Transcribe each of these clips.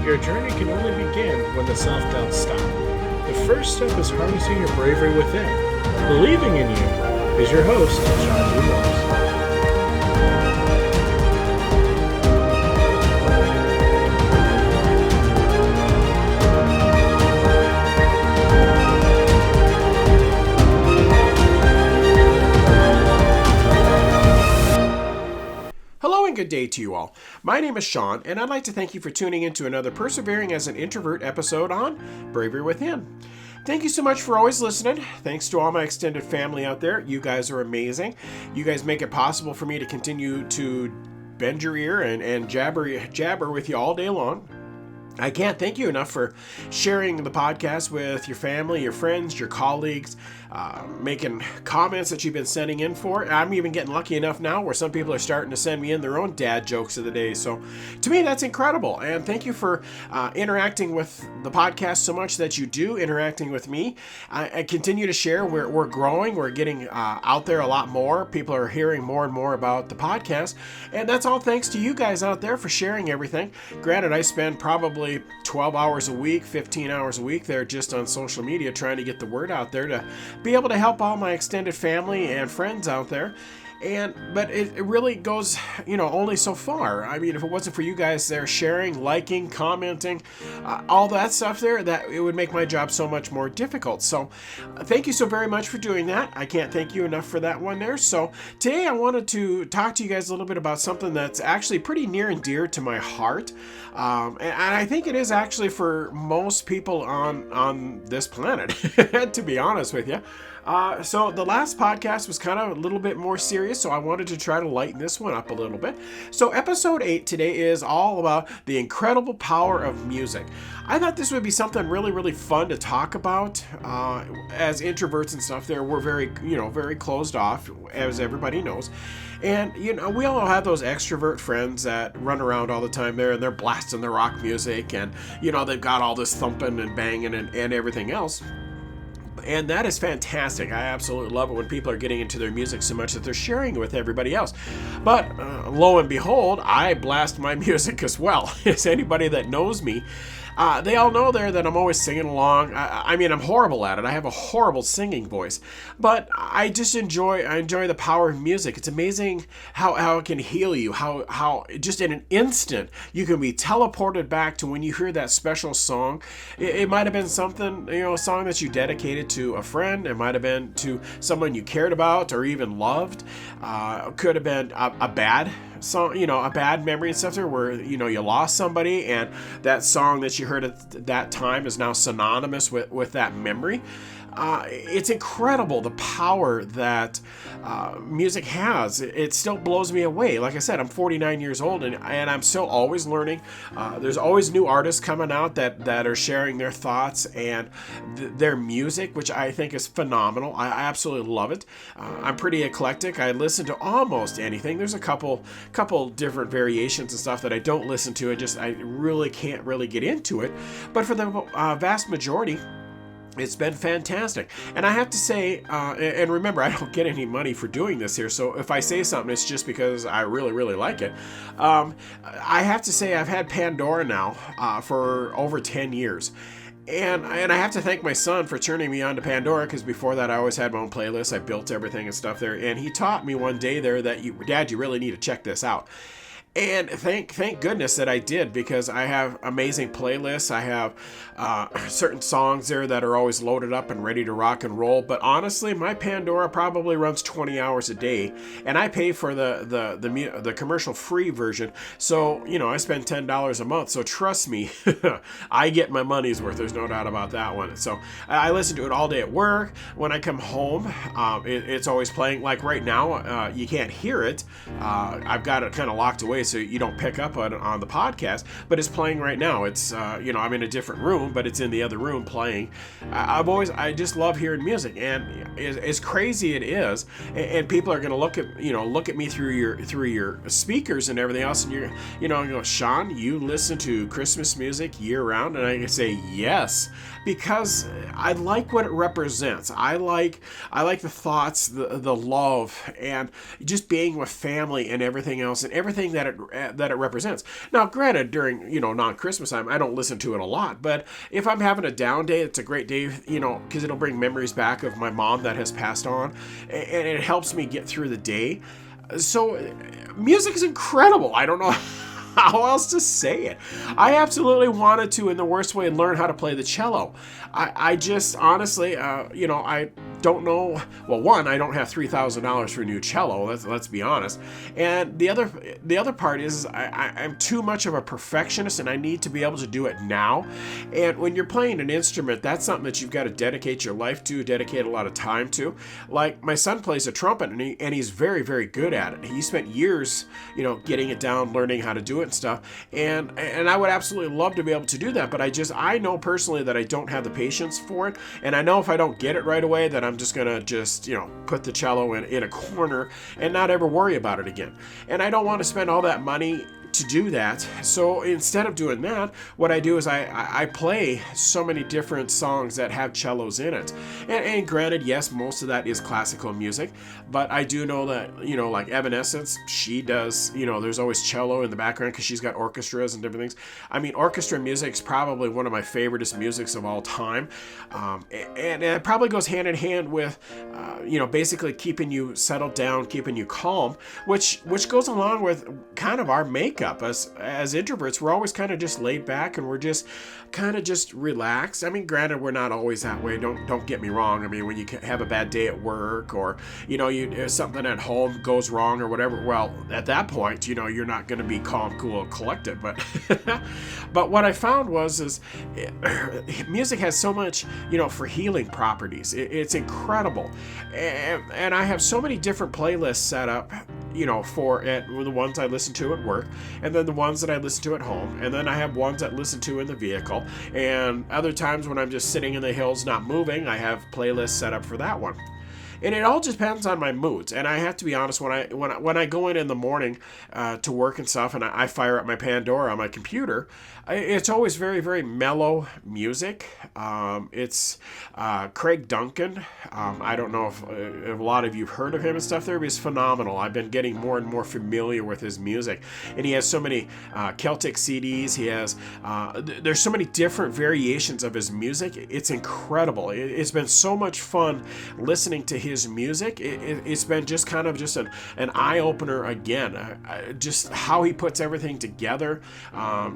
Your journey can only begin when the self-doubts stop. The first step is harnessing your bravery within. Believing in you is your host, Sean Morris. Good day to you all. My name is Sean, and I'd like to thank you for tuning in to another Persevering as an Introvert episode on Bravery Within. Thank you so much for always listening. Thanks to all my extended family out there. You guys are amazing. You guys make it possible for me to continue to bend your ear and jabber with you all day long. I can't thank you enough for sharing the podcast with your family, your friends, your colleagues, making comments that you've been sending in for. I'm even getting lucky enough now where some people are starting to send me in their own dad jokes of the day. So to me, that's incredible. And thank you for interacting with the podcast so much that you do, interacting with me. I continue to share. We're growing. We're getting out there a lot more. People are hearing more and more about the podcast. And that's all thanks to you guys out there for sharing everything. Granted, I spend probably 12 hours a week, 15 hours a week there just on social media trying to get the word out there to be able to help all my extended family and friends out there. But it really goes, only so far. I mean, if it wasn't for you guys there sharing, liking, commenting, all that stuff there, that it would make my job so much more difficult. So thank you so very much for doing that. I can't thank you enough for that one there. So today I wanted to talk to you guys a little bit about something that's actually pretty near and dear to my heart. And I think it is actually for most people on this planet, to be honest with you. So the last podcast was kind of a little bit more serious, so I wanted to try to lighten this one up a little bit. So episode 8 today is all about the incredible power of music. I thought this would be something really, really fun to talk about. As introverts and stuff there, we're very closed off, as everybody knows. And, we all have those extrovert friends that run around all the time there, and they're blasting the rock music, and, they've got all this thumping and banging and everything else. And that is fantastic. I absolutely love it when people are getting into their music so much that they're sharing it with everybody else. But lo and behold, I blast my music as well. As anybody that knows me, they all know there that I'm always singing along. I mean, I'm horrible at it. I have a horrible singing voice. But I just enjoy the power of music. It's amazing how it can heal you, how just in an instant you can be teleported back to when you hear that special song. It might have been something, a song that you dedicated to a friend. It might have been to someone you cared about or even loved. Could have been a bad song, a bad memory and stuff there where, you lost somebody and that song that you heard at that time is now synonymous with that memory. It's incredible the power that music has. It still blows me away. Like I said, I'm 49 years old and I'm still always learning. There's always new artists coming out that are sharing their thoughts and their music, which I think is phenomenal. I absolutely love it. I'm pretty eclectic. I listen to almost anything. There's a couple different variations and stuff that I don't listen to. I really can't really get into it. But for the vast majority, it's been fantastic. And I have to say, and remember, I don't get any money for doing this here, so if I say something, it's just because I really, really like it. I have to say, I've had Pandora now for over 10 years. And I have to thank my son for turning me on to Pandora, because before that I always had my own playlist. I built everything and stuff there. And he taught me one day there that, Dad, you really need to check this out. And thank goodness that I did, because I have amazing playlists. I have certain songs there that are always loaded up and ready to rock and roll. But honestly, my Pandora probably runs 20 hours a day, and I pay for the commercial-free version. So, I spend $10 a month. So trust me, I get my money's worth. There's no doubt about that one. So I listen to it all day at work. When I come home, it's always playing. Like right now, you can't hear it. I've got it kind of locked away so you don't pick up on the podcast, but it's playing right now. It's I'm in a different room, but it's in the other room playing. I just love hearing music, and as crazy it is, and people are going to look at me through your speakers and everything else, and you go, Sean, you listen to Christmas music year round? And I can say yes, because I like what it represents. I like the thoughts, the love, and just being with family and everything else, and everything that it represents. Now, granted, during non-Christmas time, I don't listen to it a lot, but if I'm having a down day, it's a great day, because it'll bring memories back of my mom that has passed on, and it helps me get through the day. So, music is incredible. I don't know how else to say it. I absolutely wanted to, in the worst way, learn how to play the cello. I just honestly, I don't know. Well, one, I don't have $3,000 for a new cello. Let's be honest. And the other part is I'm too much of a perfectionist, and I need to be able to do it now. And when you're playing an instrument, that's something that you've got to dedicate your life to, dedicate a lot of time to. Like my son plays a trumpet, and he's very, very good at it. He spent years, getting it down, learning how to do it and stuff. And I would absolutely love to be able to do that, but I know personally that I don't have the patience for it. And I know if I don't get it right away, that I'm just gonna put the cello in a corner and not ever worry about it again. And I don't want to spend all that money to do that. So instead of doing that, what I do is I play so many different songs that have cellos in it. And granted, yes, most of that is classical music, but I do know that, like Evanescence, she does, there's always cello in the background because she's got orchestras and different things. I mean, orchestra music is probably one of my favoriteest musics of all time. And it probably goes hand in hand with, basically keeping you settled down, keeping you calm, which goes along with kind of our makeup. As introverts, we're always kind of just laid back, and we're just kind of just relaxed. I mean, granted, we're not always that way. Don't get me wrong. I mean, when you have a bad day at work, or something at home goes wrong or whatever, well, at that point, you're not going to be calm, cool, and collected. But but what I found was music has so much for healing properties. It's incredible, and I have so many different playlists set up, for it, the ones I listen to at work, and then the ones that I listen to at home, and then I have ones that I listen to in the vehicle, and other times when I'm just sitting in the hills not moving, I have playlists set up for that one. And it all depends on my moods. And I have to be honest, when I go in the morning to work and stuff, and I fire up my Pandora on my computer, it's always very, very mellow music. It's Craig Duncan. I don't know if a lot of you have heard of him and stuff there, but he's phenomenal. I've been getting more and more familiar with his music. And he has so many Celtic CDs. He has, there's so many different variations of his music. It's incredible. It's been so much fun listening to his music. It's been just kind of just an eye-opener again. Just how he puts everything together.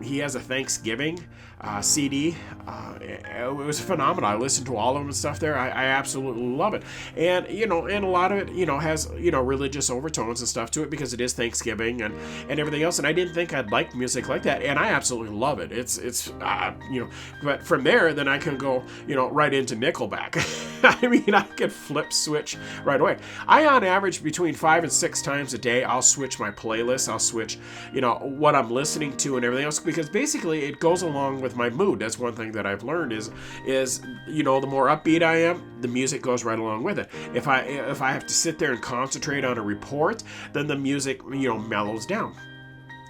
He has a Thanksgiving CD. It was phenomenal. I listened to all of them and stuff there. I absolutely love it. And, and a lot of it, has, religious overtones and stuff to it because it is Thanksgiving and everything else. And I didn't think I'd like music like that. And I absolutely love it. It's but from there, then I can go, right into Nickelback. I mean, I can flip switch right away. I, on average, between 5 and 6 times a day, I'll switch my playlist. I'll switch, what I'm listening to and everything else, because basically it goes along with my mood. That's one thing that I've learned is the more upbeat I am, the music goes right along with it. If I have to sit there and concentrate on a report, then the music, mellows down.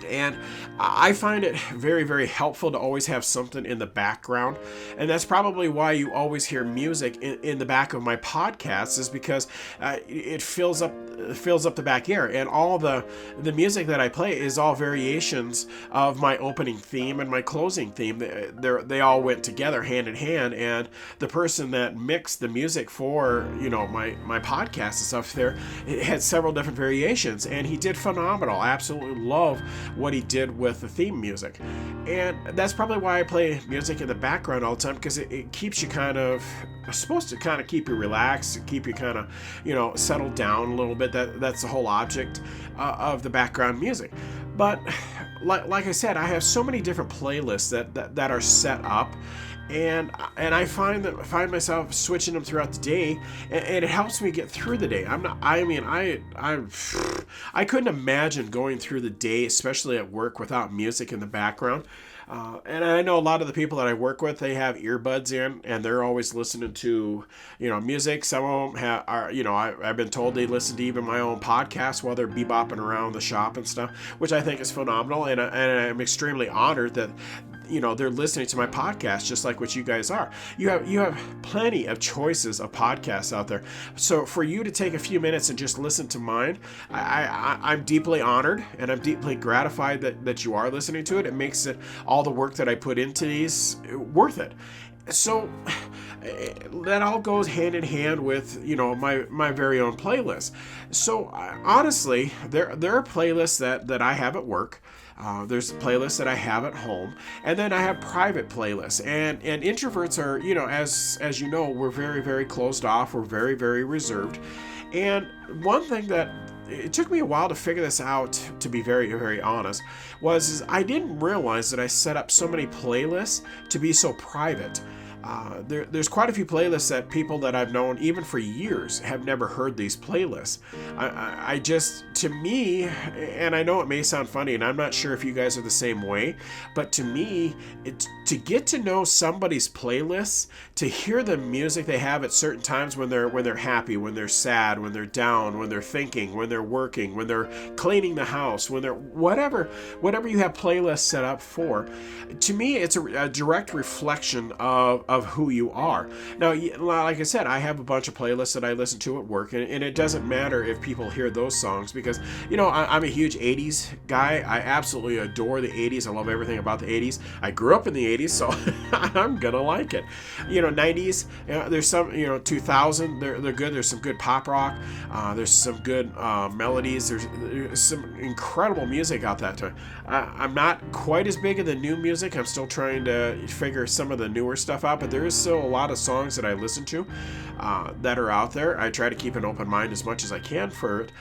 And I find it very, very helpful to always have something in the background. And that's probably why you always hear music in the back of my podcasts, is because it fills up the back air. And all the music that I play is all variations of my opening theme and my closing theme. They all went together hand in hand. And the person that mixed the music for, my podcast and stuff there, it had several different variations. And he did phenomenal. I absolutely love what he did with the theme music. And that's probably why I play music in the background all the time, because it keeps you it's supposed to kind of keep you relaxed, keep you kind of, settled down a little bit. That's the whole object of the background music. But like I said, I have so many different playlists that are set up. And I find myself switching them throughout the day, and it helps me get through the day. I couldn't imagine going through the day, especially at work, without music in the background. And I know a lot of the people that I work with, they have earbuds in, and they're always listening to, music. Some of them I've been told they listen to even my own podcast while they're bebopping around the shop and stuff, which I think is phenomenal. And I'm extremely honored that, they're listening to my podcast just like what you guys are. You have plenty of choices of podcasts out there. So for you to take a few minutes and just listen to mine, I'm deeply honored and I'm deeply gratified that you are listening to it. It makes it all the work that I put into these worth it. So that all goes hand in hand with my very own playlist. So honestly, there are playlists that I have at work. There's playlists that I have at home, and then I have private playlists. And introverts are, as you know, we're very, very closed off. We're very, very reserved. And one thing that it took me a while to figure this out, to be very, very honest, was I didn't realize that I set up so many playlists to be so private. There's quite a few playlists that people that I've known even for years have never heard these playlists. I just, to me, and I know it may sound funny, and I'm not sure if you guys are the same way, but to me, to get to know somebody's playlists, to hear the music they have at certain times when they're happy, when they're sad, when they're down, when they're thinking, when they're working, when they're cleaning the house, when they're whatever you have playlists set up for, to me, it's a direct reflection of who you are. Now, like I said, I have a bunch of playlists that I listen to at work, and it doesn't matter if people hear those songs because, I'm a huge 80s guy. I absolutely adore the 80s. I love everything about the 80s. I grew up in the 80s, so I'm gonna like it. 90s, there's some, 2000, they're good. There's some good pop rock. There's some good melodies. There's some incredible music out that time. I'm not quite as big in the new music. I'm still trying to figure some of the newer stuff out, but there is still a lot of songs that I listen to that are out there. I try to keep an open mind as much as I can for it,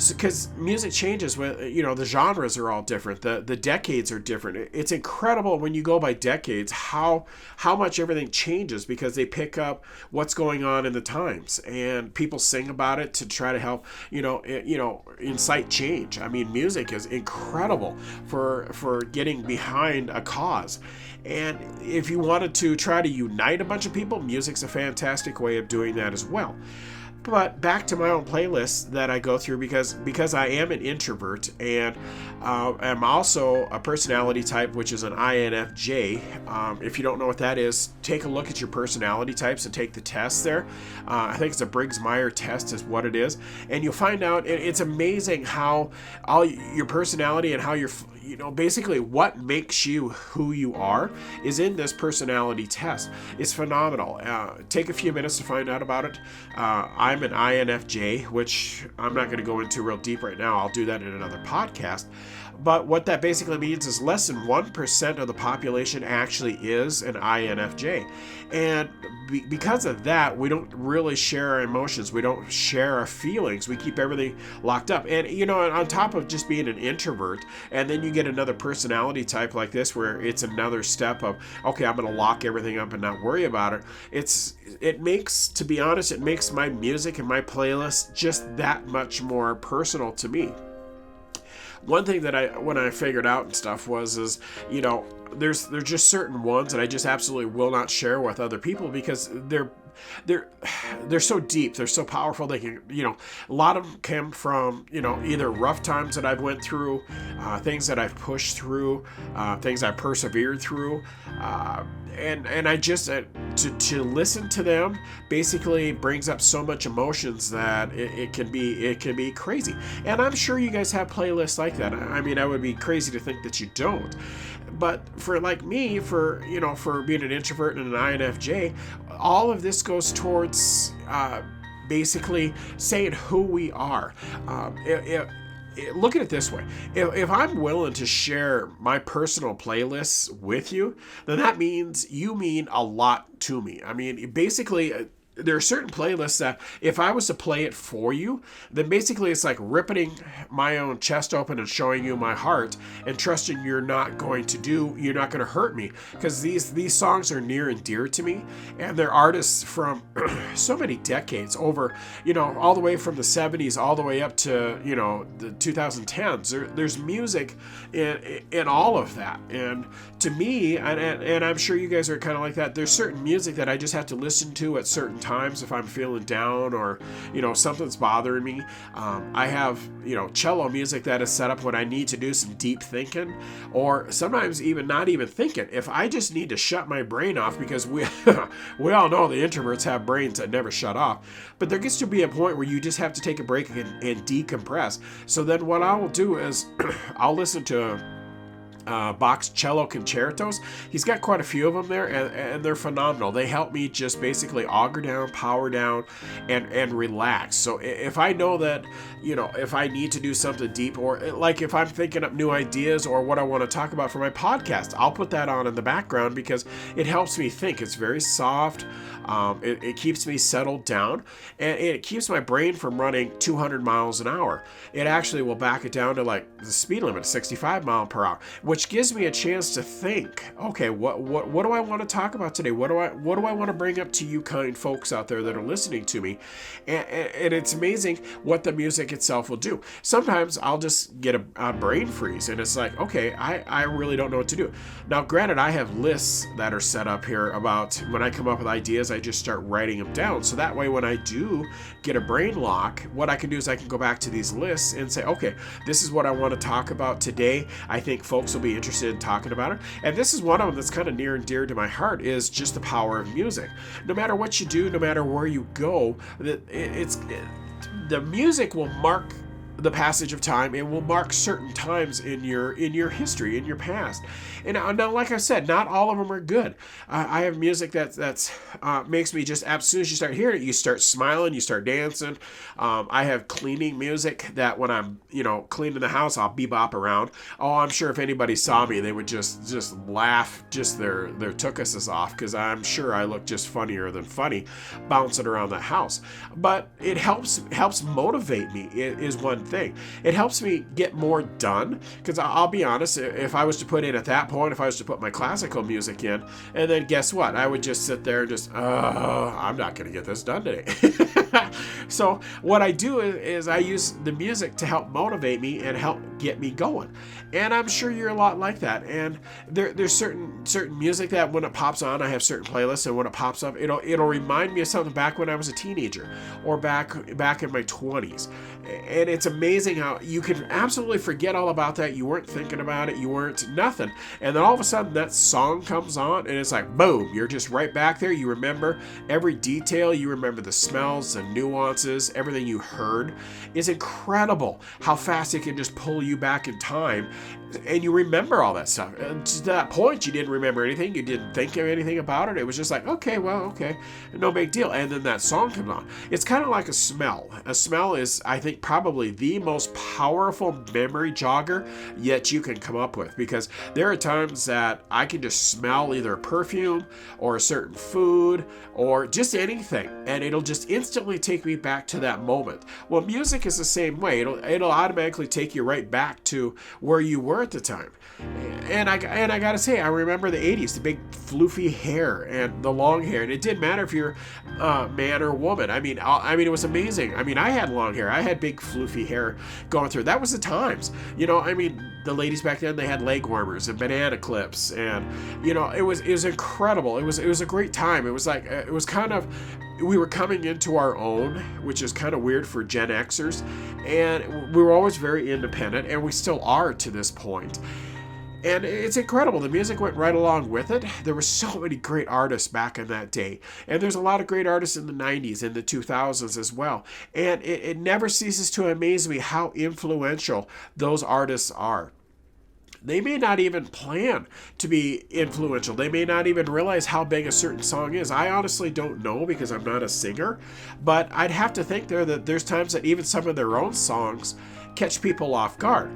because music changes with, the genres are all different. The decades are different. It's incredible when you go by decades how much everything changes because they pick up what's going on in the times and people sing about it to try to help, incite change. I mean, music is incredible for getting behind a cause. And if you wanted to try to unite a bunch of people, music's a fantastic way of doing that as well. But back to my own playlist that I go through because I am an introvert and I'm also a personality type, which is an INFJ. If you don't know what that is, take a look at your personality types and take the test there. I think it's a Briggs-Myers test is what it is. And you'll find out it's amazing how all your personality and how you're, basically what makes you who you are is in this personality test. It's phenomenal. Take a few minutes to find out about it. I'm an INFJ, which I'm not going to go into real deep right now. I'll do that in another podcast. But what that basically means is less than 1% of the population actually is an INFJ. And because of that, we don't really share our emotions. We don't share our feelings. We keep everything locked up. And, on top of just being an introvert, and then you get another personality type like this where it's another step of, okay, I'm going to lock everything up and not worry about it. It makes my music and my playlist just that much more personal to me. One thing that when I figured out and stuff was there's just certain ones that I just absolutely will not share with other people because they're so deep, they're so powerful. They can, a lot of them come from, either rough times that I've went through, things that I've pushed through, things I persevered through, and I just to listen to them basically brings up so much emotions that it can be crazy. And I'm sure you guys have playlists like that. I mean, I would be crazy to think that you don't. But for like me, for being an introvert and an INFJ, all of this goes towards basically saying who we are. Look at it this way. If I'm willing to share my personal playlists with you, then that means you mean a lot to me. I mean, basically, there are certain playlists that if I was to play it for you, then basically it's like ripping my own chest open and showing you my heart and trusting you're not going to hurt me, because these songs are near and dear to me, and they're artists from so many decades over, all the way from the 70s all the way up to, the 2010s. There's music in all of that. And to me, and I'm sure you guys are kind of like that, there's certain music that I just have to listen to at certain times if I'm feeling down or, something's bothering me. I have, cello music that is set up when I need to do some deep thinking, or sometimes even not even thinking. If I just need to shut my brain off, because we we all know the introverts have brains that never shut off, but there gets to be a point where you just have to take a break and decompress. So then what I will do is I'll listen to Bach's cello concertos. He's got quite a few of them there, and they're phenomenal. They help me just basically auger down, power down, and relax. So if I know that, if I need to do something deep, or like if I'm thinking up new ideas or what I want to talk about for my podcast, I'll put that on in the background because it helps me think. It's very soft. It keeps me settled down, and it keeps my brain from running 200 miles an hour. It actually will back it down to like the speed limit, 65 mile per hour, which gives me a chance to think, okay, what do I want to talk about today? What do I want to bring up to you kind folks out there that are listening to me? And it's amazing what the music itself will do. Sometimes I'll just get a brain freeze, and it's like, okay, I really don't know what to do. Now, granted, I have lists that are set up here about when I come up with ideas, I just start writing them down. So that way, when I do get a brain lock, what I can do is I can go back to these lists and say, okay, this is what I want to talk about today. I think folks will be interested in talking about it. And this is one of them that's kind of near and dear to my heart, is just the power of music. No matter what you do, no matter where you go, the music will mark the passage of time. It will mark certain times in your history, in your past. And now, like I said, not all of them are good. I have music that's makes me just, as soon as you start hearing it, you start smiling, you start dancing. I have cleaning music that when I'm, cleaning the house, I'll bebop around. Oh, I'm sure if anybody saw me, they would just laugh just their tuchuses off, because I'm sure I look just funnier than funny bouncing around the house. But it helps motivate me, is one thing. It helps me get more done, because I'll be honest, if I was to put in at that point, if I was to put my classical music in, and then guess what? I would just sit there and just, I'm not going to get this done today. So what I do is I use the music to help motivate me and help get me going. And I'm sure you're a lot like that. And there's certain music that when it pops on, I have certain playlists, and when it pops up, it'll remind me of something back when I was a teenager or back in my 20s. And it's amazing how you can absolutely forget all about that. You weren't thinking about it. You weren't nothing. And then all of a sudden that song comes on, and it's like, boom, you're just right back there. You remember every detail. You remember the smells and nuances, everything you heard. It's incredible how fast it can just pull you back in time, and you remember all that stuff. And to that point, you didn't remember anything. You didn't think of anything about it. It was just like, okay, no big deal. And then that song comes on. It's kind of like a smell. A smell is, I think, probably the most powerful memory jogger yet you can come up with, because there are times that I can just smell either a perfume or a certain food or just anything, and it'll just instantly take me back to that moment. Well, music is the same way. It'll automatically take you right back to where you were at the time. And I gotta say, I remember the 80s, the big floofy hair and the long hair, and it didn't matter if you're man or woman. I mean, it was amazing. I mean, I had long hair. I had big floofy hair going through. That was the times. The ladies back then, they had leg warmers and banana clips, and it was incredible. It was a great time. It was like we were coming into our own, which is kind of weird for Gen Xers, and we were always very independent, and we still are to this point. And it's incredible. The music went right along with it. There were so many great artists back in that day. And there's a lot of great artists in the 90s and the 2000s as well. And it never ceases to amaze me how influential those artists are. They may not even plan to be influential. They may not even realize how big a certain song is. I honestly don't know, because I'm not a singer. But I'd have to think that there's times that even some of their own songs catch people off guard.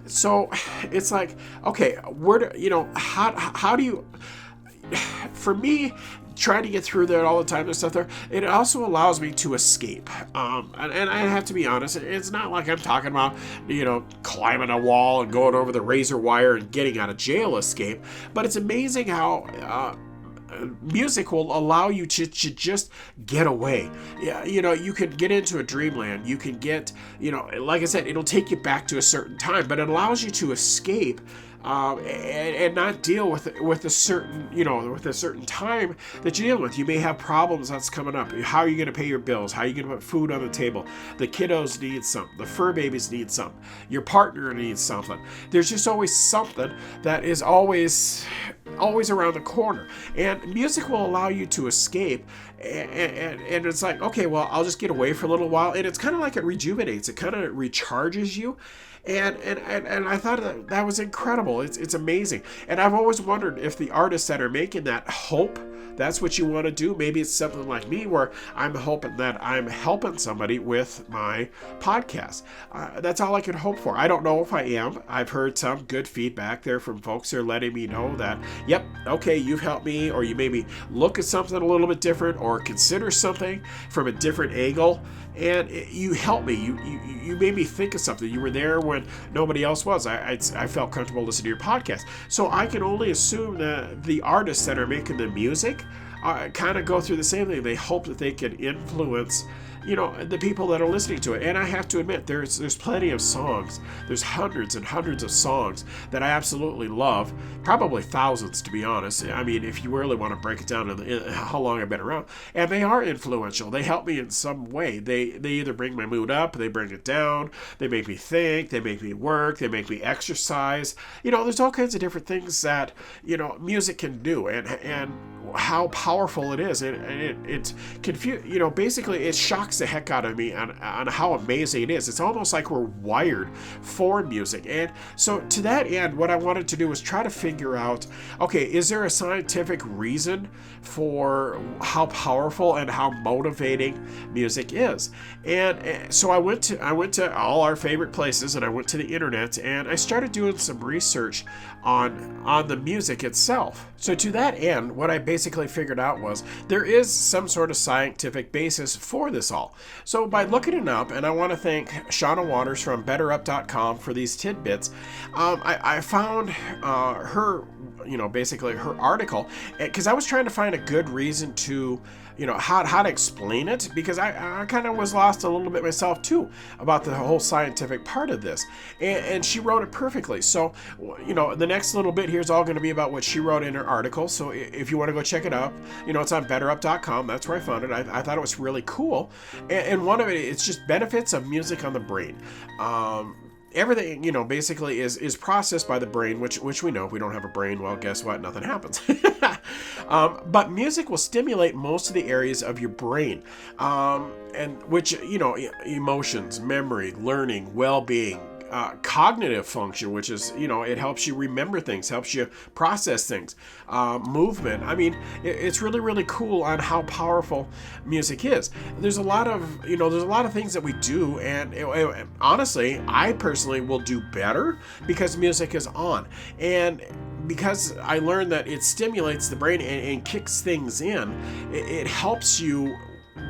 So it's like, okay, how do you, for me, trying to get through there all the time and stuff there, it also allows me to escape. And I have to be honest, it's not like I'm talking about, climbing a wall and going over the razor wire and getting out of jail escape, but it's amazing how, music will allow you to just get away. Yeah, you can get into a dreamland. You can get, like I said, it'll take you back to a certain time, but it allows you to escape and not deal with a certain, with a certain time that you deal with. You may have problems that's coming up. How are you going to pay your bills? How are you going to put food on the table? The kiddos need something. The fur babies need something. Your partner needs something. There's just always something that is always around the corner, and music will allow you to escape. And it's like, okay, well, I'll just get away for a little while, and it's kind of like it rejuvenates. It kind of recharges you. And I thought that was incredible. It's amazing. And I've always wondered if the artists that are making that hope that's what you want to do. Maybe it's something like me where I'm hoping that I'm helping somebody with my podcast. That's all I could hope for. I don't know if I am. I've heard some good feedback there from folks who are letting me know that, yep, okay, you've helped me, or you maybe look at something a little bit different or consider something from a different angle. And you helped me. You made me think of something. You were there when nobody else was. I felt comfortable listening to your podcast. So I can only assume that the artists that are making the music kind of go through the same thing. They hope that they can influence the people that are listening to it. And I have to admit, there's plenty of songs. There's hundreds and hundreds of songs that I absolutely love. Probably thousands, to be honest. I mean, if you really want to break it down to how long I've been around. And they are influential. They help me in some way. They either bring my mood up, they bring it down, they make me think, they make me work, they make me exercise. There's all kinds of different things that, music can do, and how powerful it is. It's basically it shocks the heck out of me on how amazing it is. It's almost like we're wired for music. And so to that end, what I wanted to do was try to figure out, okay, is there a scientific reason for how powerful and how motivating music is? And so I went to all our favorite places, and I went to the internet, and I started doing some research on the music itself. So to that end, what I basically figured out was there is some sort of scientific basis for this all. So by looking it up, and I want to thank Shauna Waters from BetterUp.com for these tidbits, I found her article, because I was trying to find a good reason to how to explain it, because I kind of was lost a little bit myself too about the whole scientific part of this, and she wrote it perfectly. So the next little bit here is all going to be about what she wrote in her article. So if you want to go check it out, it's on betterup.com. That's where I found it. I thought it was really cool, and one of it's just benefits of music on the brain. Everything, basically is processed by the brain, which we know. If we don't have a brain, well, guess what? Nothing happens. But music will stimulate most of the areas of your brain, and which, emotions, memory, learning, well-being, cognitive function, which is, it helps you remember things, helps you process things, movement. I mean, it's really, really cool on how powerful music is. There's a lot of things that we do, and honestly, I personally will do better because music is on. And because I learned that it stimulates the brain and kicks things in, it helps you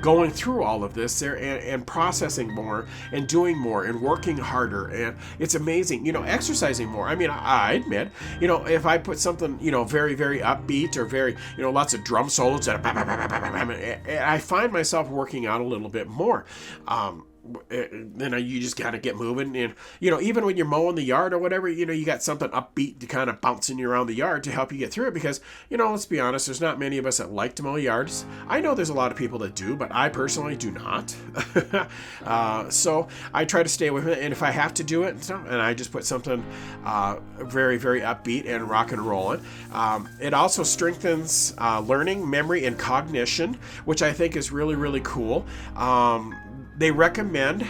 going through all of this there and processing more and doing more and working harder. And it's amazing, exercising more. I mean, I admit, if I put something, very, very upbeat or very, lots of drum solos, and I find myself working out a little bit more. Then you just gotta get moving, and even when you're mowing the yard or whatever, you got something upbeat to kind of bouncing you around the yard to help you get through it, because let's be honest, there's not many of us that like to mow yards. I know there's a lot of people that do, but I personally do not. So I try to stay away from it, and if I have to do it, and I just put something very, very upbeat and rock and rolling. It also strengthens learning, memory, and cognition, which I think is really, really cool. They recommend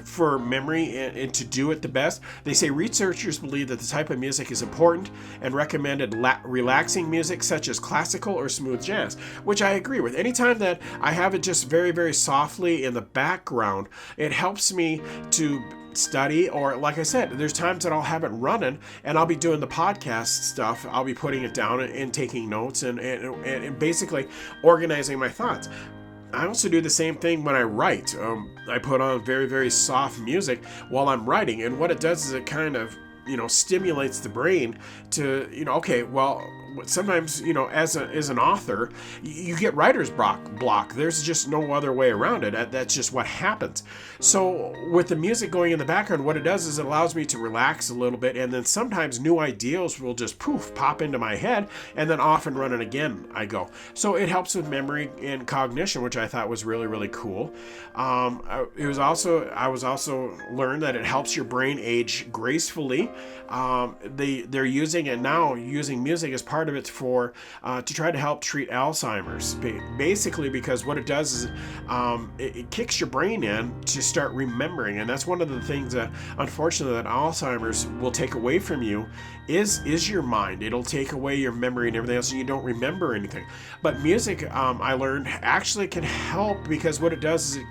for memory and to do it the best. They say researchers believe that the type of music is important and recommended relaxing music such as classical or smooth jazz, which I agree with. Anytime that I have it just very, very softly in the background, it helps me to study, or like I said, there's times that I'll have it running and I'll be doing the podcast stuff. I'll be putting it down and taking notes and basically organizing my thoughts. I also do the same thing when I write. I put on very, very soft music while I'm writing, and what it does is it kind of, stimulates the brain to, okay, well, sometimes, as an author, you get writer's block. There's just no other way around it. That's just what happens. So with the music going in the background, what it does is it allows me to relax a little bit, and then sometimes new ideas will just pop into my head, and then off and running again I go. So it helps with memory and cognition, which I thought was really, really cool. I was also learned that it helps your brain age gracefully. They're using it now, using music as part of it to try to help treat Alzheimer's. Basically, because what it does is it kicks your brain in to start remembering, and that's one of the things that, unfortunately, that Alzheimer's will take away from you is your mind. It'll take away your memory and everything else, and you don't remember anything. But music, I learned, actually can help, because what it does is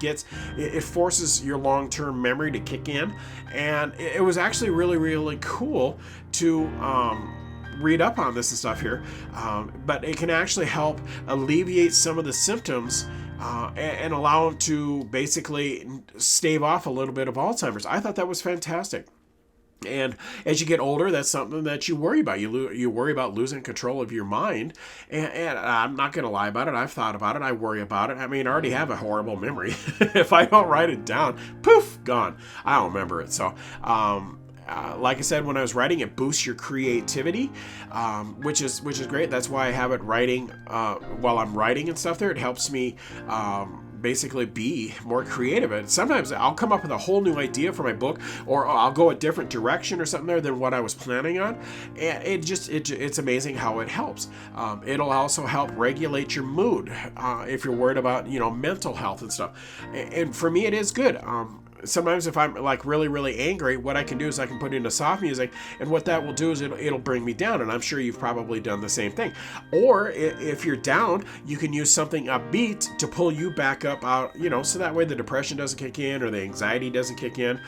it forces your long-term memory to kick in, and it was actually really, really cool to read up on this and stuff here, but it can actually help alleviate some of the symptoms and allow them to basically stave off a little bit of Alzheimer's. I thought that was fantastic. And as you get older, that's something that you worry about. You worry about losing control of your mind. And I'm not going to lie about it. I've thought about it. I worry about it. I mean, I already have a horrible memory. If I don't write it down, poof, gone. I don't remember it. So, like I said, when I was writing, it boosts your creativity, which is great. That's why I have it writing while I'm writing and stuff there. It helps me basically be more creative. And sometimes I'll come up with a whole new idea for my book, or I'll go a different direction or something there than what I was planning on. And it's amazing how it helps. It'll also help regulate your mood if you're worried about, mental health and stuff. And for me, it is good. Sometimes if I'm like really, really angry, what I can do is I can put in a soft music, and what that will do is it'll bring me down. And I'm sure you've probably done the same thing. Or if you're down, you can use something upbeat to pull you back up out, so that way the depression doesn't kick in or the anxiety doesn't kick in.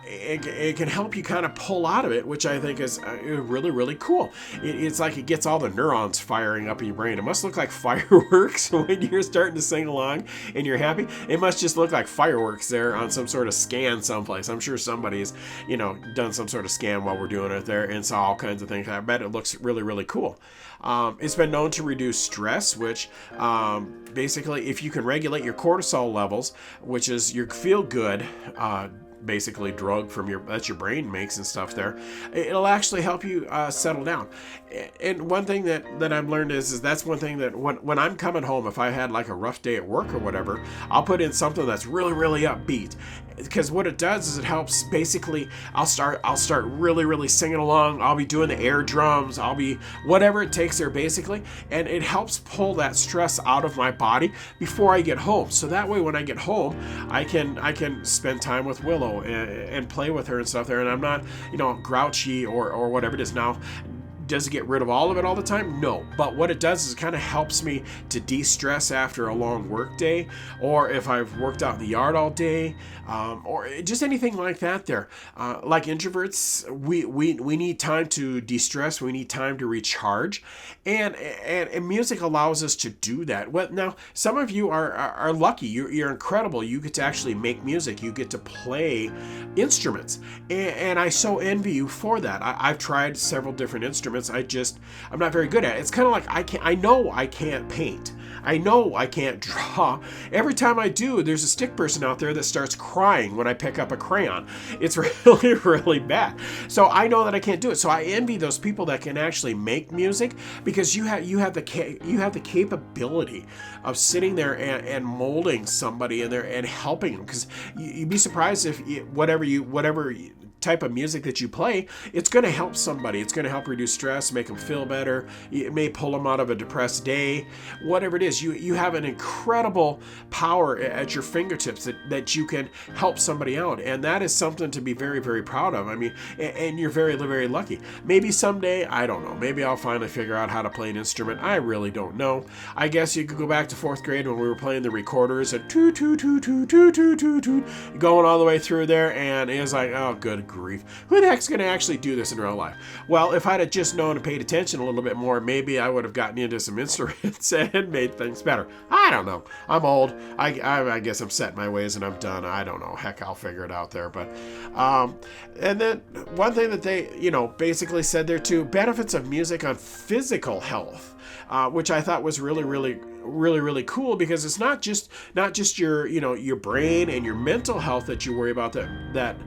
It can help you kind of pull out of it, which I think is really, really cool. It's like it gets all the neurons firing up in your brain. It must look like fireworks when you're starting to sing along and you're happy. It must just look like fireworks there on some sort of scan someplace. I'm sure somebody's, done some sort of scan while we're doing it there and saw all kinds of things. I bet it looks really, really cool. It's been known to reduce stress, which basically, if you can regulate your cortisol levels, which is your feel good, basically drug that your brain makes and stuff there, it'll actually help you settle down. And one thing that I've learned is that's one thing that when I'm coming home, if I had like a rough day at work or whatever, I'll put in something that's really, really upbeat. Because what it does is it helps, basically, I'll start really, really singing along. I'll be doing the air drums. I'll be whatever it takes there, basically. And it helps pull that stress out of my body before I get home. So that way when I get home, I can spend time with Willow and play with her and stuff there. And I'm not, grouchy or whatever it is. Now, does it get rid of all of it all the time? No. But what it does is it kind of helps me to de-stress after a long work day, or if I've worked out in the yard all day, or just anything like that there. Like introverts, we need time to de-stress. We need time to recharge. And music allows us to do that. Well, now, some of you are lucky. You're incredible. You get to actually make music. You get to play instruments. And I so envy you for that. I've tried several different instruments. I'm not very good at it. It's kind of like I know I can't paint. I know I can't draw. Every time I do, there's a stick person out there that starts crying when I pick up a crayon. It's really, really bad. So I know that I can't do it. So I envy those people that can actually make music, because you have the capability of sitting there and molding somebody in there and helping them. Because you'd be surprised if whatever type of music that you play, it's going to help somebody. It's going to help reduce stress, make them feel better. It may pull them out of a depressed day. Whatever it is, you have an incredible power at your fingertips that you can help somebody out. And that is something to be very, very proud of. I mean, and you're very, very lucky. Maybe someday, I don't know, maybe I'll finally figure out how to play an instrument. I really don't know. I guess you could go back to 4th grade when we were playing the recorders and toot, toot, toot, toot, toot, toot, toot, toot, going all the way through there. And it was like, oh, good good grief, who the heck's going to actually do this in real life? Well, if I'd have just known and paid attention a little bit more, maybe I would have gotten into some instruments and made things better. I don't know. I'm old. I guess I'm set in my ways and I'm done. I don't know. Heck, I'll figure it out there. But, and then one thing that they, basically said there too, benefits of music on physical health. Which I thought was really cool, because it's not just your brain and your mental health that you worry about that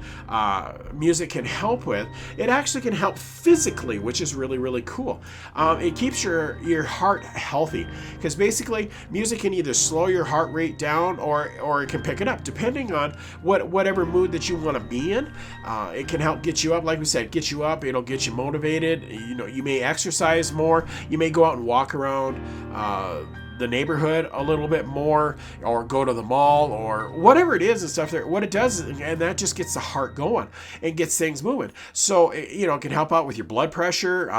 music can help with. It actually can help physically, which is really cool. It keeps your heart healthy, because basically music can either slow your heart rate down or it can pick it up depending on whatever mood that you want to be in. It can help get you up, like we said, get you up. It'll get you motivated. You may exercise more. You may go out and walk around the neighborhood a little bit more, or go to the mall, or whatever it is and stuff there. What it does, and that just gets the heart going and gets things moving. So it can help out with your blood pressure.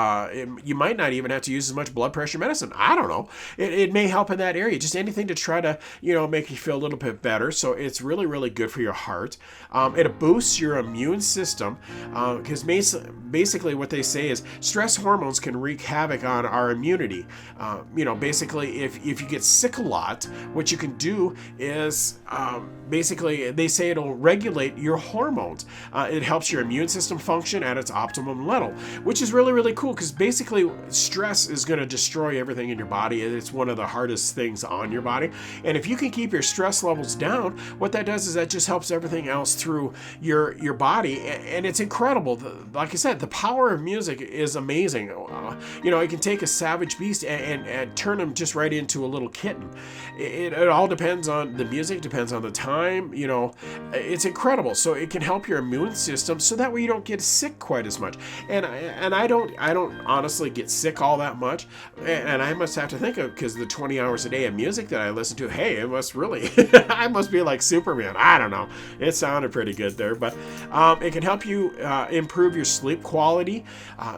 You might not even have to use as much blood pressure medicine. I don't know. It may help in that area. Just anything to try to make you feel a little bit better. So it's really good for your heart. It boosts your immune system, because basically what they say is stress hormones can wreak havoc on our immunity. Basically if you get sick a lot, what you can do is basically they say it'll regulate your hormones. It helps your immune system function at its optimum level, which is really cool, because basically stress is going to destroy everything in your body. It's one of the hardest things on your body. And if you can keep your stress levels down, what that does is that just helps everything else through your body. And it's incredible. Like I said, the power of music is amazing. It can take a savage beast and turn him just right into a little kitten. It all depends on the music, depends on the time. It's incredible. So it can help your immune system, so that way you don't get sick quite as much. And I don't honestly get sick all that much. And I must have to think of, because the 20 hours a day of music that I listen to, hey, it must really I must be like Superman. I don't know. It sounded pretty good there, but it can help you improve your sleep quality.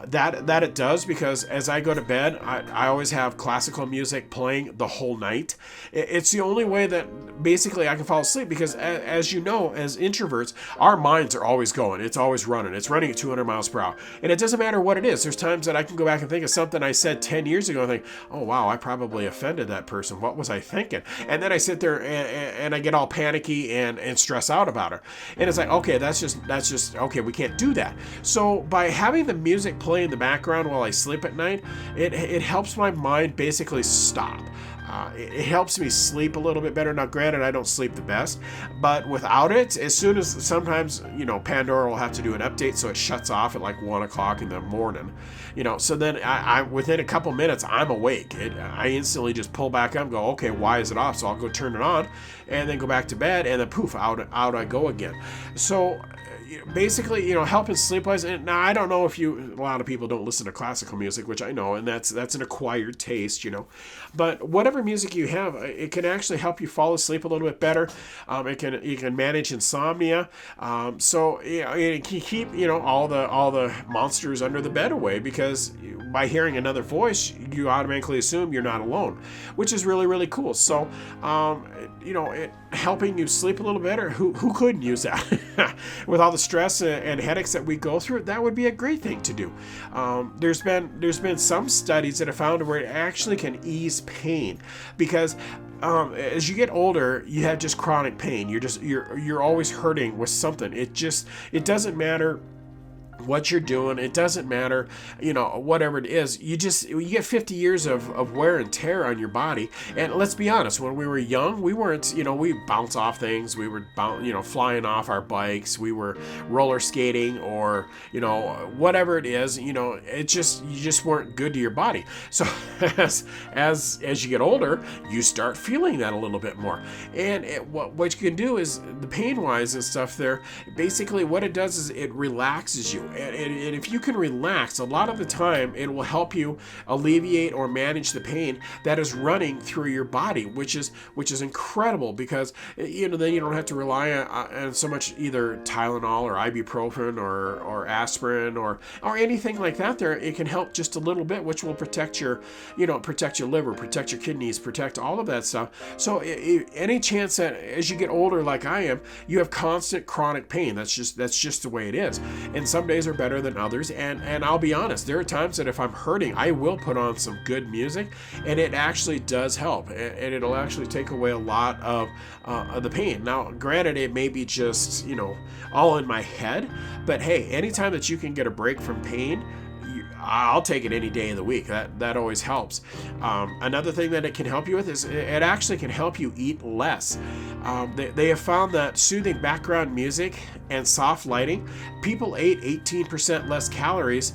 That it does, because as I go to bed, I always have classical music playing the whole night. It's the only way that basically I can fall asleep, because as you know, as introverts, our minds are always going. It's always running. It's running at 200 miles per hour. And it doesn't matter what it is. There's times that I can go back and think of something I said 10 years ago and think, oh wow, I probably offended that person. What was I thinking? And then I sit there and I get all panicky and stress out about her. And it's like, okay, that's just okay, we can't do that. So by having the music play in the background while I sleep at night, it helps my mind basically stop. It helps me sleep a little bit better. Now, granted, I don't sleep the best, but without it, as soon as sometimes, Pandora will have to do an update, so it shuts off at like 1 o'clock in the morning, so then I within a couple minutes, I'm awake. I instantly just pull back up and go, okay, why is it off? So I'll go turn it on and then go back to bed, and then poof, out I go again. So basically, helping sleep-wise. And now I don't know if a lot of people don't listen to classical music, which I know, and that's an acquired taste, but whatever music you have, it can actually help you fall asleep a little bit better. You can manage insomnia. So it can keep, all the monsters under the bed away, because by hearing another voice, you automatically assume you're not alone, which is really cool. So, it helping you sleep a little better. Who couldn't use that? With all the stress and headaches that we go through, that would be a great thing to do. There's been some studies that have found where it actually can ease pain, because as you get older, you have just chronic pain. You're always hurting with something. It doesn't matter what you're doing. It doesn't matter, whatever it is. You get 50 years of wear and tear on your body. And let's be honest, when we were young, we weren't, we bounce off things. We were, flying off our bikes. We were roller skating, or, whatever it is, you just weren't good to your body. So as you get older, you start feeling that a little bit more. And what you can do is, the pain wise and stuff there, basically what it does is it relaxes you. And if you can relax, a lot of the time it will help you alleviate or manage the pain that is running through your body, which is incredible, because then you don't have to rely on so much either Tylenol or ibuprofen or aspirin or anything like that. There, it can help just a little bit, which will protect your liver, protect your kidneys, protect all of that stuff. So any chance that as you get older, like I am, you have constant chronic pain, that's just the way it is. And some days are better than others. And I'll be honest, there are times that if I'm hurting, I will put on some good music, and it actually does help, and it'll actually take away a lot of the pain. Now, granted, it may be just all in my head, but hey, anytime that you can get a break from pain, I'll take it any day of the week. That always helps. Another thing that it can help you with is it actually can help you eat less. They have found that soothing background music and soft lighting, people ate 18% less calories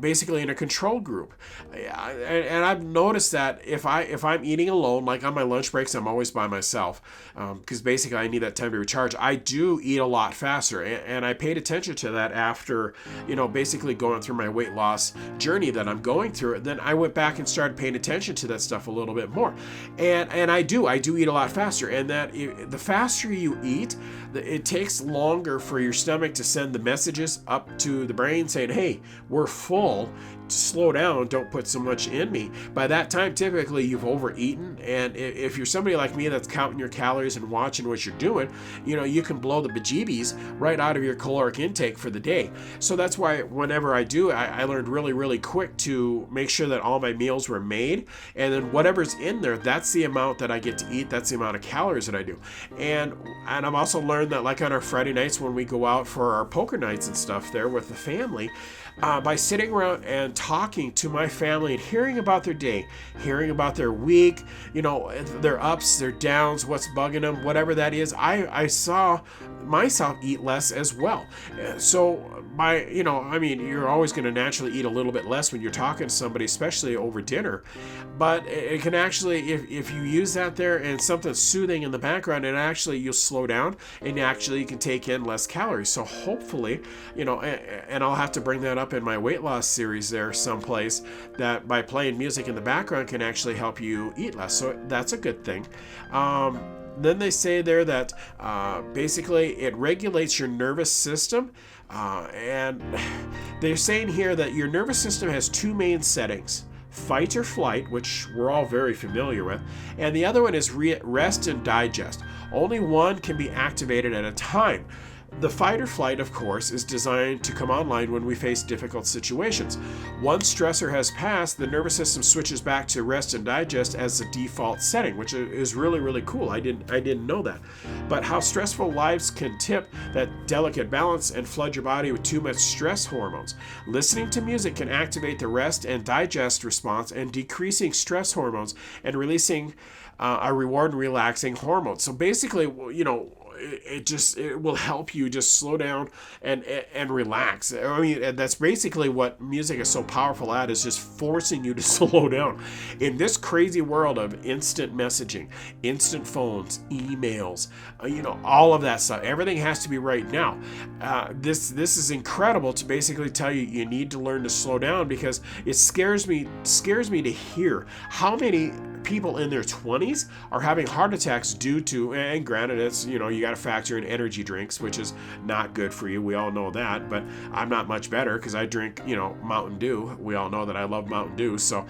basically in a control group. And I've noticed that if I'm eating alone, like on my lunch breaks, I'm always by myself, because basically I need that time to recharge. I do eat a lot faster, and I paid attention to that after, basically going through my weight loss journey that I'm going through. Then I went back and started paying attention to that stuff a little bit more, and I do eat a lot faster. And that the faster you eat, it takes longer for your stomach to send the messages up to the brain saying, hey, we're full, slow down, don't put so much in me. By that time, typically you've overeaten, and if you're somebody like me that's counting your calories and watching what you're doing, you can blow the bejeebies right out of your caloric intake for the day. So that's why whenever I do, I learned really, really quick to make sure that all my meals were made, and then whatever's in there, that's the amount that I get to eat, that's the amount of calories that I do. And I've also learned that, like on our Friday nights when we go out for our poker nights and stuff there with the family, by sitting around and talking to my family and hearing about their day, hearing about their week, their ups, their downs, what's bugging them, whatever that is, I saw myself eat less as well. So you're always going to naturally eat a little bit less when you're talking to somebody, especially over dinner. But it can actually, if you use that there and something soothing in the background, and actually you'll slow down and actually you can take in less calories. So hopefully, and I'll have to bring that up in my weight loss series there someplace, that by playing music in the background can actually help you eat less. So that's a good thing. Then they say there that basically it regulates your nervous system. And they're saying here that your nervous system has two main settings: fight or flight, which we're all very familiar with, and the other one is rest and digest. Only one can be activated at a time. The fight or flight, of course, is designed to come online when we face difficult situations. Once stressor has passed, the nervous system switches back to rest and digest as the default setting, which is really, really cool. I didn't know that. But how stressful lives can tip that delicate balance and flood your body with too much stress hormones. Listening to music can activate the rest and digest response, and decreasing stress hormones and releasing a reward and relaxing hormone. So basically, it will help you just slow down and relax. I mean, that's basically what music is so powerful at, is just forcing you to slow down. In this crazy world of instant messaging, instant phones, emails, all of that stuff, everything has to be right now. This is incredible to basically tell you you need to learn to slow down, because it scares me to hear how many people in their 20s are having heart attacks due to, and granted, it's, you got to factor in energy drinks, which is not good for you. We all know that, but I'm not much better because I drink, Mountain Dew. We all know that I love Mountain Dew. So,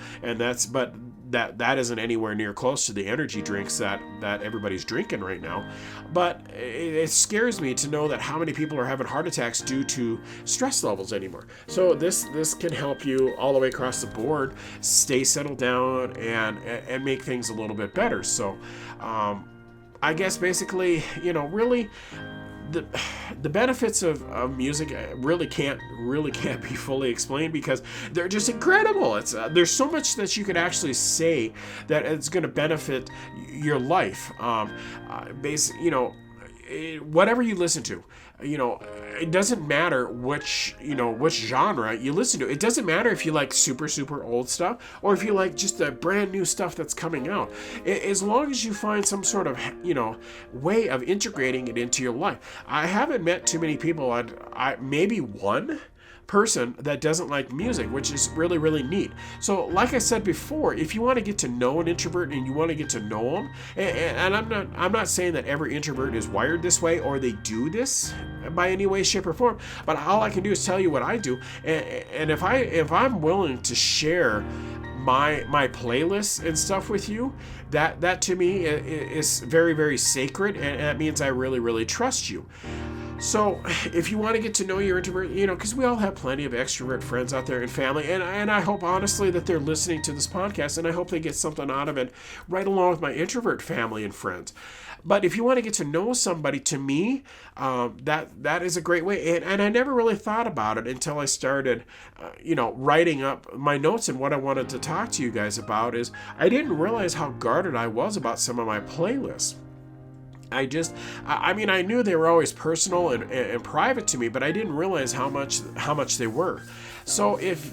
but that isn't anywhere near close to the energy drinks that everybody's drinking right now. But it scares me to know that how many people are having heart attacks due to stress levels anymore. So this can help you all the way across the board stay settled down and make things a little bit better. So I guess basically, really the benefits of music really can't be fully explained, because they're just incredible. It's there's so much that you could actually say that it's going to benefit your life. whatever you listen to, it doesn't matter which genre you listen to. It doesn't matter if you like super, super old stuff or if you like just the brand new stuff that's coming out. As long as you find some sort of, way of integrating it into your life. I haven't met too many people, I maybe one person that doesn't like music, which is really, really neat. So like I said before, if you want to get to know an introvert and you want to get to know them, and I'm not saying that every introvert is wired this way or they do this by any way, shape, or form, but all I can do is tell you what I do. And if I'm willing to share my playlists and stuff with you, that to me is very, very sacred, and that means I really, really trust you. So if you want to get to know your introvert, because we all have plenty of extrovert friends out there and family, and I hope honestly that they're listening to this podcast, and I hope they get something out of it right along with my introvert family and friends. But if you want to get to know somebody, to me, that is a great way. And I never really thought about it until I started, writing up my notes, and what I wanted to talk to you guys about is I didn't realize how guarded I was about some of my playlists. I knew they were always personal and private to me, but I didn't realize how much they were. So if,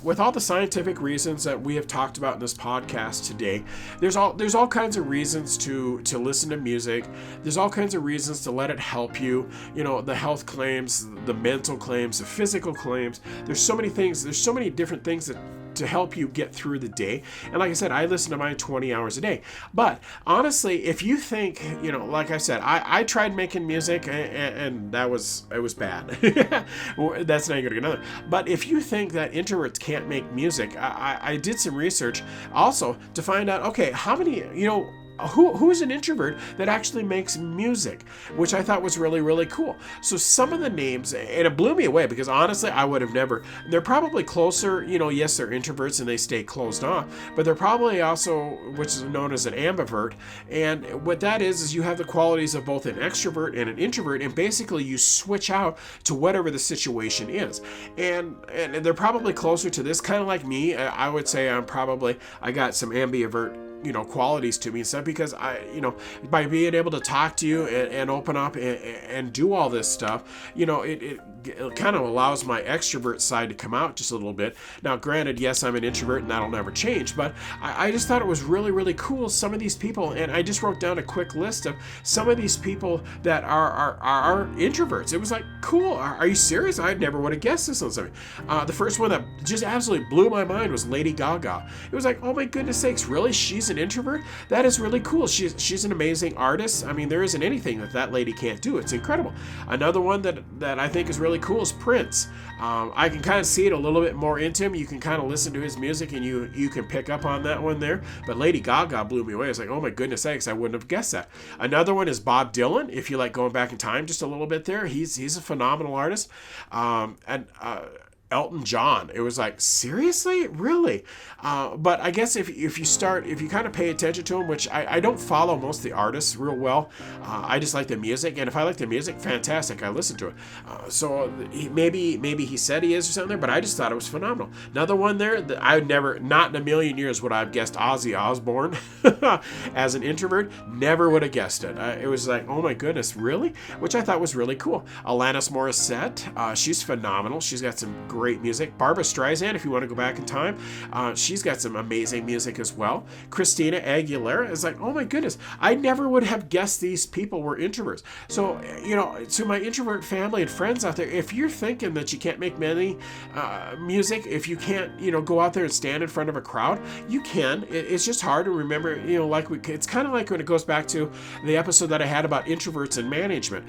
with all the scientific reasons that we have talked about in this podcast today, there's all kinds of reasons to listen to music. There's all kinds of reasons to let it help you, the health claims, the mental claims, the physical claims. There's so many things, there's so many different things to help you get through the day. And like I said, I listen to mine 20 hours a day. But honestly, if you think, like I said, I tried making music and it was bad. That's not good another. But if you think that introverts can't make music, I did some research also to find out, okay, how many, who's an introvert that actually makes music, which I thought was really, really cool. So some of the names, and it blew me away because honestly, I would have never, they're probably closer, yes, they're introverts and they stay closed off, but they're probably also, which is known as an ambivert. And what that is you have the qualities of both an extrovert and an introvert, and basically you switch out to whatever the situation is. And they're probably closer to this, kind of like me. I would say I got some ambivert qualities to me and stuff, because by being able to talk to you and open up and do all this stuff, it kind of allows my extrovert side to come out just a little bit. Now, granted, yes, I'm an introvert and that'll never change, but I just thought it was really, really cool. Some of these people, and I just wrote down a quick list of some of these people that are introverts. It was like, cool. Are you serious? I never would have guessed this on something. The first one that just absolutely blew my mind was Lady Gaga. It was like, oh my goodness sakes, really? She's an introvert? That is really cool. She's an amazing artist. I mean, there isn't anything that lady can't do. It's incredible. Another one that I think is really cool is Prince. I can kind of see it a little bit more into him. You can kind of listen to his music and you can pick up on that one there. But Lady Gaga blew me away. It's like, oh my goodness sakes, I wouldn't have guessed that. Another one is Bob Dylan. If you like going back in time just a little bit there, he's a phenomenal artist. Elton John. It was like, seriously? Really? But I guess if you kind of pay attention to him, which I don't follow most of the artists real well. I just like the music. And if I like the music, fantastic. I listen to it. So maybe he said he is or something there, but I just thought it was phenomenal. Another one there that I would never, not in a million years would I have guessed Ozzy Osbourne as an introvert. Never would have guessed it. It was like, oh my goodness, really? Which I thought was really cool. Alanis Morissette. She's phenomenal. She's got some great music. Barbra Streisand, if you want to go back in time, she's got some amazing music as well. Christina Aguilera is like, oh my goodness, I never would have guessed these people were introverts. So, to my introvert family and friends out there, if you're thinking that you can't make many music, if you can't, go out there and stand in front of a crowd, you can. It's just hard to remember, it's kind of like when it goes back to the episode that I had about introverts and management.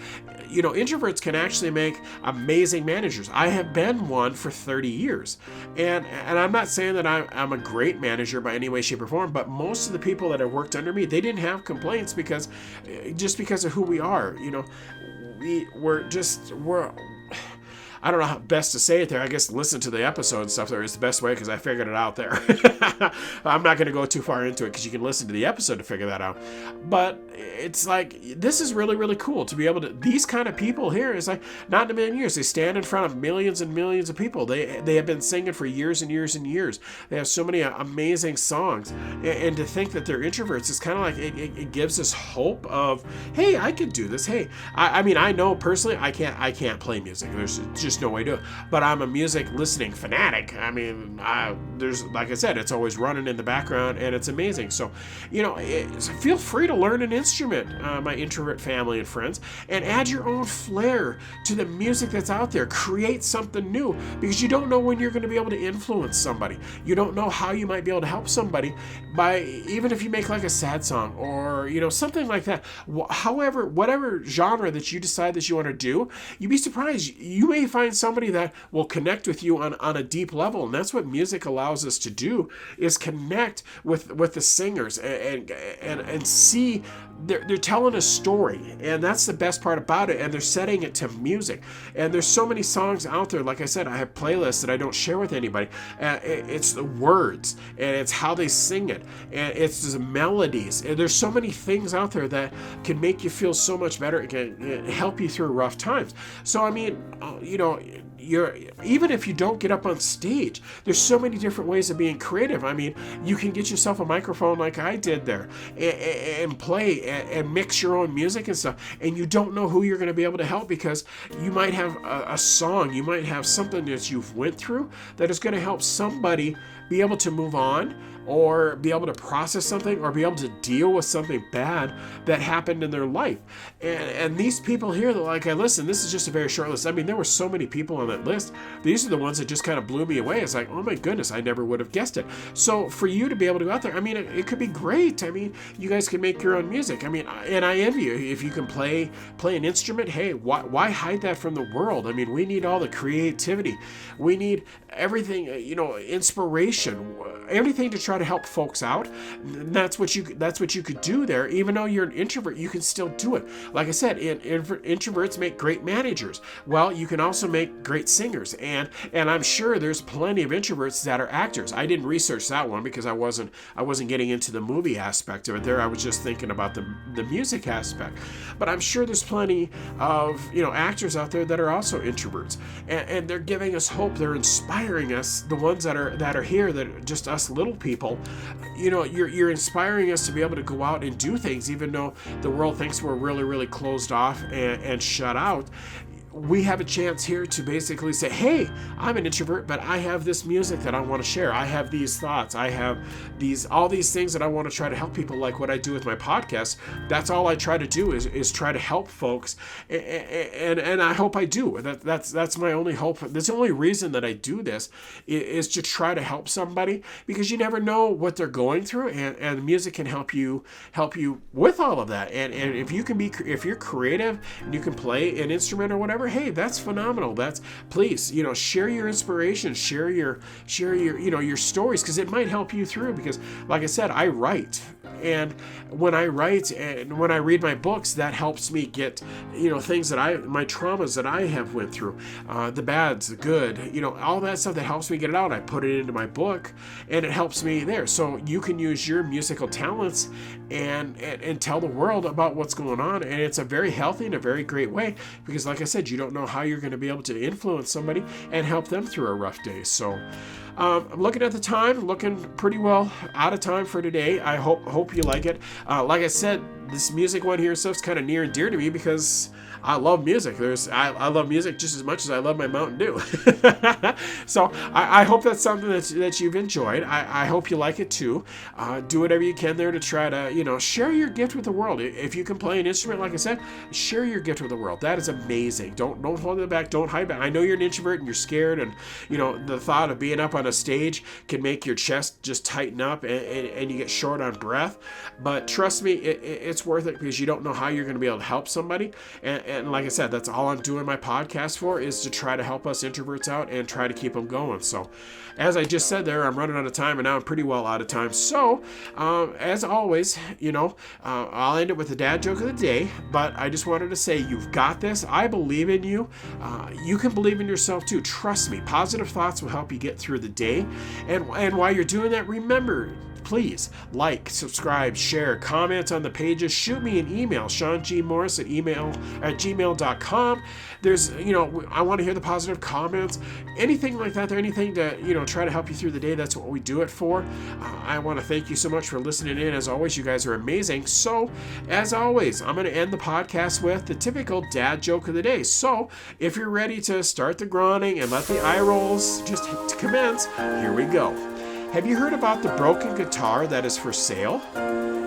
Introverts can actually make amazing managers. I have been one for 30 years. And I'm not saying that I'm a great manager by any way, shape, or form, but most of the people that have worked under me, they didn't have complaints because I don't know how best to say it there. I guess listen to the episode and stuff there is the best way because I figured it out there. I'm not going to go too far into it because you can listen to the episode to figure that out. But it's like, this is really, really cool to be able to, these kind of people here is like, not in a million years. They stand in front of millions and millions of people. They have been singing for years and years and years. They have so many amazing songs. And to think that they're introverts is kind of like, it gives us hope of, hey, I could do this. Hey, I mean, I know personally, I can't play music. There's just no way to do it. But I'm a music listening fanatic. I mean, there's, like I said, it's always running in the background and it's amazing. So, feel free to learn an instrument, my introvert family and friends, and add your own flair to the music that's out there. Create something new because you don't know when you're going to be able to influence somebody. You don't know how you might be able to help somebody by, even if you make like a sad song or, something like that. However, whatever genre that you decide that you want to do, you'd be surprised. You may find somebody that will connect with you on a deep level. And that's what music allows us to do, is connect with the singers and see they're telling a story, and that's the best part about it, and they're setting it to music. And there's so many songs out there. Like I said, I have playlists that I don't share with anybody. It's the words, and it's how they sing it, and it's the melodies, and there's so many things out there that can make you feel so much better. It can help you through rough times. So I mean, even if you don't get up on stage, there's so many different ways of being creative. I mean, you can get yourself a microphone like I did there and play and mix your own music and stuff, and you don't know who you're going to be able to help because you might have a song, you might have something that you've went through that is going to help somebody be able to move on or be able to process something or be able to deal with something bad that happened in their life. And these people here, they're like, listen, this is just a very short list. I mean, there were so many people on that list. These are the ones that just kind of blew me away. It's like, oh my goodness, I never would have guessed it. So for you to be able to go out there, I mean, it could be great. I mean, you guys can make your own music. I mean, and I envy you. If you can play an instrument, hey, why hide that from the world? I mean, we need all the creativity. We need everything, inspiration, everything to try to help folks out. And that's what you could do there. Even though you're an introvert, you can still do it. Like I said, introverts make great managers. Well, you can also make great singers, and I'm sure there's plenty of introverts that are actors. I didn't research that one because I wasn't getting into the movie aspect of it there. I was just thinking about the music aspect. But I'm sure there's plenty of actors out there that are also introverts, and they're giving us hope. They're inspiring us. The ones that are here, that are just us little people, you're inspiring us to be able to go out and do things, even though the world thinks we're really, really closed off and shut out. We have a chance here to basically say, hey, I'm an introvert, but I have this music that I want to share. I have these thoughts. I have all these things that I want to try to help people, like what I do with my podcast. That's all I try to do is try to help folks. And I hope I do. That's my only hope. That's the only reason that I do this is to try to help somebody, because you never know what they're going through, and music can help you with all of that. And if you're creative and you can play an instrument or whatever, hey, that's phenomenal. Please, share your inspiration, share your stories, because it might help you through. Because like I said, I write, and when I write and when I read my books, that helps me get things my traumas that I have went through, the bads, the good, all that stuff that helps me get it out. I put it into my book, and it helps me there. So you can use your musical talents and tell the world about what's going on, and it's a very healthy and a very great way, because like I said, you don't know how you're going to be able to influence somebody and help them through a rough day. So I'm looking at the time, looking pretty well out of time for today. I hope you like it. Like I said, this music one here stuff's kind of near and dear to me because I love music. I love music just as much as I love my Mountain Dew. So I hope that's something that you've enjoyed. I hope you like it too. Do whatever you can there to try to, share your gift with the world. If you can play an instrument, like I said, share your gift with the world. That is amazing. Don't hold it back. Don't hide back. I know you're an introvert and you're scared, and the thought of being up on a stage can make your chest just tighten up and you get short on breath. But trust me, it's it's worth it because you don't know how you're going to be able to help somebody. And like I said, that's all I'm doing my podcast for, is to try to help us introverts out and try to keep them going. So as I just said there, I'm running out of time, and now I'm pretty well out of time. So as always, I'll end it with the dad joke of the day, but I just wanted to say, you've got this. I believe in you. You can believe in yourself too. Trust me. Positive thoughts will help you get through the day. And while you're doing that, remember, please like, subscribe, share, comment on the pages. Shoot me an email, seangmorris@gmail.com. There's, I want to hear the positive comments, anything like that. Anything to, try to help you through the day. That's what we do it for. I want to thank you so much for listening in. As always, you guys are amazing. So, as always, I'm going to end the podcast with the typical dad joke of the day. So, if you're ready to start the groaning and let the eye rolls just commence, here we go. Have you heard about the broken guitar that is for sale?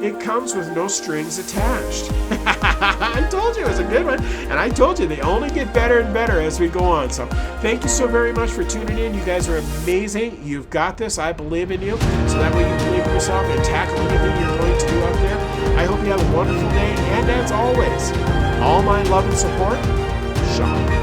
It comes with no strings attached. I told you it was a good one. And I told you they only get better and better as we go on. So thank you so very much for tuning in. You guys are amazing. You've got this. I believe in you. So that way you believe in yourself and tackle anything you're going to do out there. I hope you have a wonderful day. And as always, all my love and support, Sean.